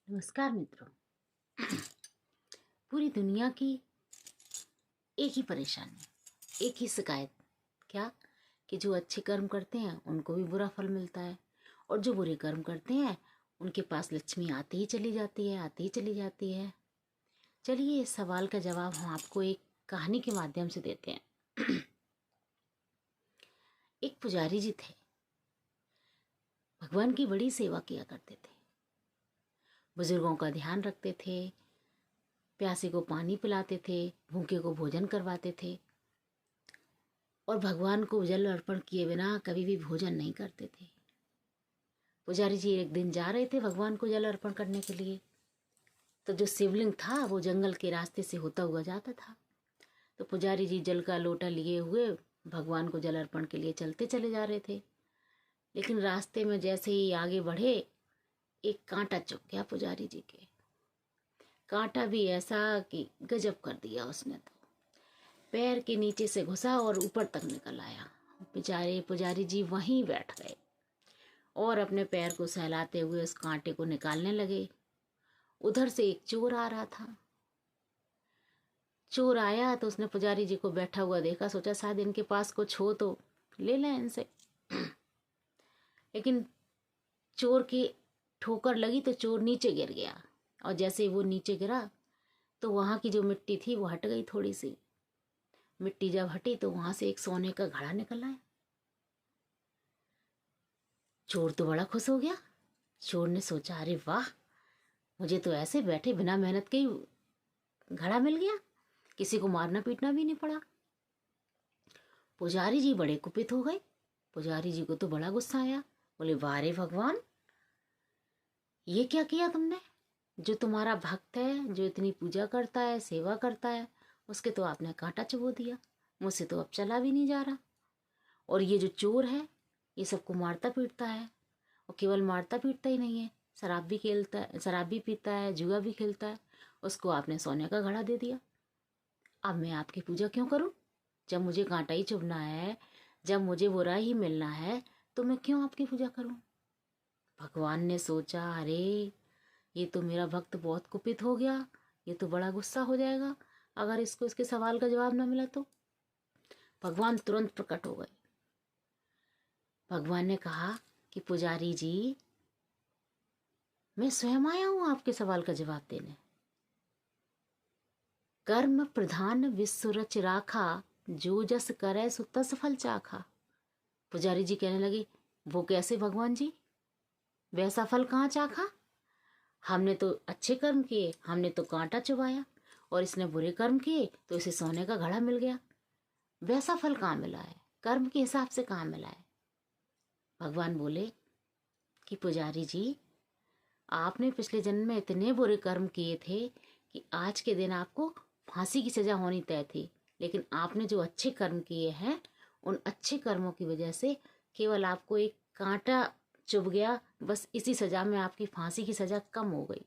नमस्कार मित्रों। पूरी दुनिया की एक ही परेशानी, एक ही शिकायत, क्या कि जो अच्छे कर्म करते हैं उनको भी बुरा फल मिलता है और जो बुरे कर्म करते हैं उनके पास लक्ष्मी आती ही चली जाती है, आती ही चली जाती है। चलिए इस सवाल का जवाब हम आपको एक कहानी के माध्यम से देते हैं। एक पुजारी जी थे, भगवान की बड़ी सेवा किया करते थे, बुजुर्गों का ध्यान रखते थे, प्यासे को पानी पिलाते थे, भूखे को भोजन करवाते थे और भगवान को जल अर्पण किए बिना कभी भी भोजन नहीं करते थे। पुजारी जी एक दिन जा रहे थे भगवान को जल अर्पण करने के लिए, तो जो शिवलिंग था वो जंगल के रास्ते से होता हुआ जाता था। तो पुजारी जी जल का लोटा लिए हुए भगवान को जल अर्पण के लिए चलते चले जा रहे थे, लेकिन रास्ते में जैसे ही आगे बढ़े एक कांटा चुभ गया पुजारी जी के। कांटा भी ऐसा कि गजब कर दिया उसने, तो पैर के नीचे से घुसा और ऊपर तक निकल आया। बेचारे पुजारी जी वहीं बैठ गए और अपने पैर को सहलाते हुए उस कांटे को निकालने लगे। उधर से एक चोर आ रहा था। चोर आया तो उसने पुजारी जी को बैठा हुआ देखा, सोचा शायद इनके पास कुछ हो तो ले लें इनसे। लेकिन चोर की ठोकर लगी तो चोर नीचे गिर गया और जैसे ही वो नीचे गिरा तो वहाँ की जो मिट्टी थी वो हट गई। थोड़ी सी मिट्टी जब हटी तो वहां से एक सोने का घड़ा निकल आया। चोर तो बड़ा खुश हो गया। चोर ने सोचा, अरे वाह, मुझे तो ऐसे बैठे बिना मेहनत के ही घड़ा मिल गया, किसी को मारना पीटना भी नहीं पड़ा। पुजारी जी बड़े कुपित हो गए। पुजारी जी को तो बड़ा गुस्सा आया। बोले, वाह रे भगवान, ये क्या किया तुमने? जो तुम्हारा भक्त है, जो इतनी पूजा करता है, सेवा करता है, उसके तो आपने कांटा चुभो दिया। मुझसे तो अब चला भी नहीं जा रहा। और ये जो चोर है ये सबको मारता पीटता है, और केवल मारता पीटता ही नहीं है, शराब भी खेलता है, शराब भी पीता है, जुआ भी खेलता है। उसको आपने सोने का घड़ा दे दिया। अब मैं आपकी पूजा क्यों करूं? जब मुझे कांटा ही चुभना है, जब मुझे बुरा ही मिलना है, तो मैं क्यों आपकी पूजा करूं? भगवान ने सोचा, अरे ये तो मेरा भक्त बहुत कुपित हो गया, ये तो बड़ा गुस्सा हो जाएगा अगर इसको इसके सवाल का जवाब ना मिला तो। भगवान तुरंत प्रकट हो गए। भगवान ने कहा कि पुजारी जी, मैं स्वयं आया हूं आपके सवाल का जवाब देने। कर्म प्रधान विश्व रच राखा, जो जस करे सो तस फल चाखा। पुजारी जी कहने लगे, वो कैसे भगवान जी? वैसा फल कहाँ चाखा? हमने तो अच्छे कर्म किए, हमने तो कांटा चुभाया, और इसने बुरे कर्म किए तो इसे सोने का घड़ा मिल गया। वैसा फल कहाँ मिला है? कर्म के हिसाब से कहाँ मिला है? भगवान बोले कि पुजारी जी, आपने पिछले जन्म में इतने बुरे कर्म किए थे कि आज के दिन आपको फांसी की सजा होनी तय थी, लेकिन आपने जो अच्छे कर्म किए हैं उन अच्छे कर्मों की वजह से केवल आपको एक कांटा चुभ गया, बस इसी सजा में आपकी फांसी की सजा कम हो गई।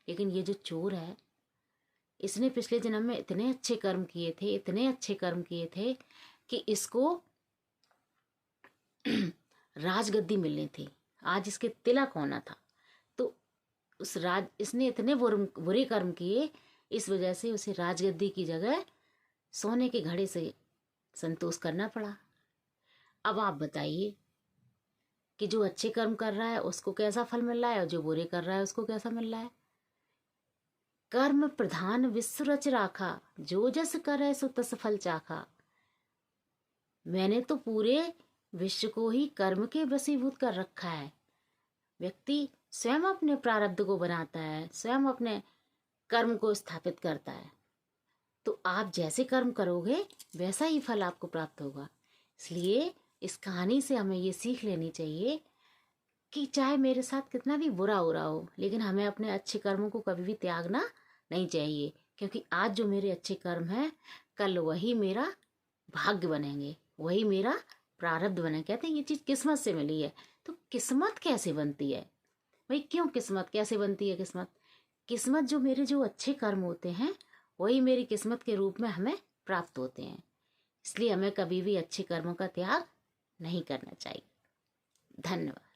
लेकिन ये जो चोर है, इसने पिछले जन्म में इतने अच्छे कर्म किए थे, इतने अच्छे कर्म किए थे कि इसको राजगद्दी मिलनी थी, आज इसके तिलक होना था। तो उस इसने इतने बुरे कर्म किए, इस वजह से उसे राजगद्दी की जगह सोने के घड़े से संतोष करना पड़ा। अब आप बताइए कि जो अच्छे कर्म कर रहा है उसको कैसा फल मिल रहा है और जो बुरे कर रहा है उसको कैसा मिल रहा है? कर्म प्रधान विश्व रच राखा, जो जस करे सो तस फल चाखा। मैंने तो पूरे विश्व को ही कर्म के वशीभूत कर रखा है। व्यक्ति स्वयं अपने प्रारब्ध को बनाता है, स्वयं अपने कर्म को स्थापित करता है। तो आप जैसे कर्म करोगे वैसा ही फल आपको प्राप्त होगा। इसलिए इस कहानी से हमें ये सीख लेनी चाहिए कि चाहे मेरे साथ कितना भी बुरा हो रहा हो, लेकिन हमें अपने अच्छे कर्मों को कभी भी त्यागना नहीं चाहिए, क्योंकि आज जो मेरे अच्छे कर्म हैं कल वही मेरा भाग्य बनेंगे, वही मेरा प्रारब्ध बने। कहते हैं ये चीज़ किस्मत से मिली है। तो किस्मत कैसे बनती है भाई? क्यों किस्मत कैसे बनती है? किस्मत जो मेरे जो अच्छे कर्म होते हैं वही मेरी किस्मत के रूप में हमें प्राप्त होते हैं। इसलिए हमें कभी भी अच्छे कर्मों का त्याग नहीं करना चाहिए। धन्यवाद।